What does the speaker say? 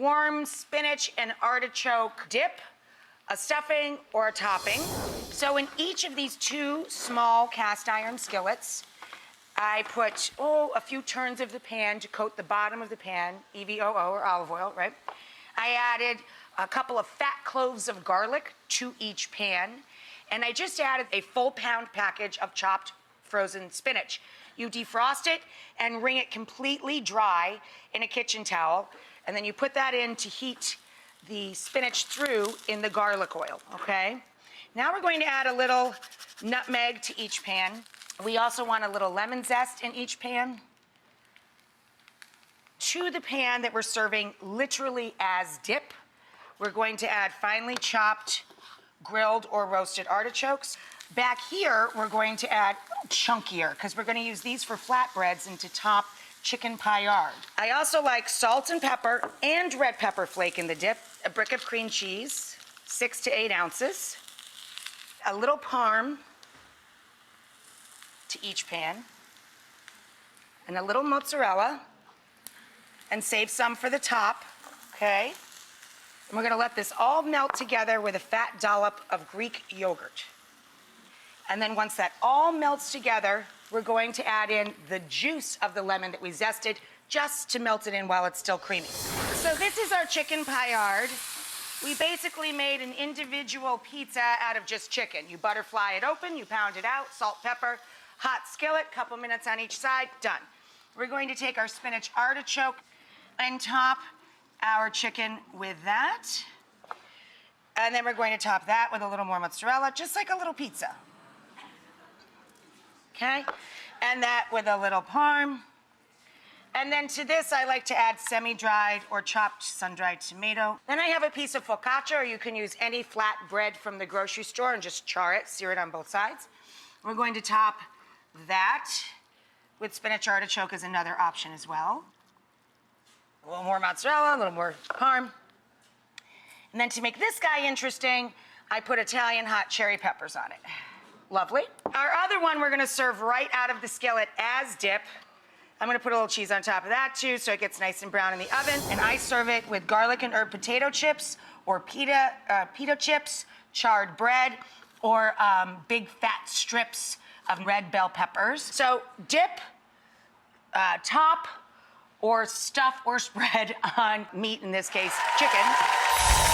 warm spinach and artichoke dip, a stuffing, or a topping. So in each of these 2 small cast iron skillets, I put, a few turns of the pan to coat the bottom of the pan, EVOO or olive oil, right? I added a couple of fat cloves of garlic to each pan, and I just added a full pound package of chopped frozen spinach. You defrost it and wring it completely dry in a kitchen towel, and then you put that in to heat the spinach through in the garlic oil, okay? Now we're going to add a little nutmeg to each pan. We also want a little lemon zest in each pan. To the pan that we're serving literally as dip, we're going to add finely chopped grilled or roasted artichokes. Back here, we're going to add chunkier, because we're going to use these for flatbreads and to top chicken paillard. I also like salt and pepper and red pepper flake in the dip, a brick of cream cheese, 6 to 8 ounces, a little parm to each pan, and a little mozzarella, and save some for the top, okay? And we're gonna let this all melt together with a fat dollop of Greek yogurt. And then once that all melts together, we're going to add in the juice of the lemon that we zested just to melt it in while it's still creamy. So this is our chicken paillard. We basically made an individual pizza out of just chicken. You butterfly it open, you pound it out, salt, pepper, hot skillet, couple minutes on each side, done. We're going to take our spinach artichoke and top our chicken with that. And then we're going to top that with a little more mozzarella, just like a little pizza. Okay? And that with a little parm. And then to this, I like to add semi-dried or chopped sun-dried tomato. Then I have a piece of focaccia, or you can use any flat bread from the grocery store and just char it, sear it on both sides. We're going to top that with spinach artichoke as another option as well. A little more mozzarella, a little more parm. And then to make this guy interesting, I put Italian hot cherry peppers on it. Lovely. Our other one we're gonna serve right out of the skillet as dip. I'm gonna put a little cheese on top of that too, so it gets nice and brown in the oven. And I serve it with garlic and herb potato chips, or pita chips, charred bread, or big fat strips of red bell peppers. So dip, top, or stuff or spread on meat, in this case chicken.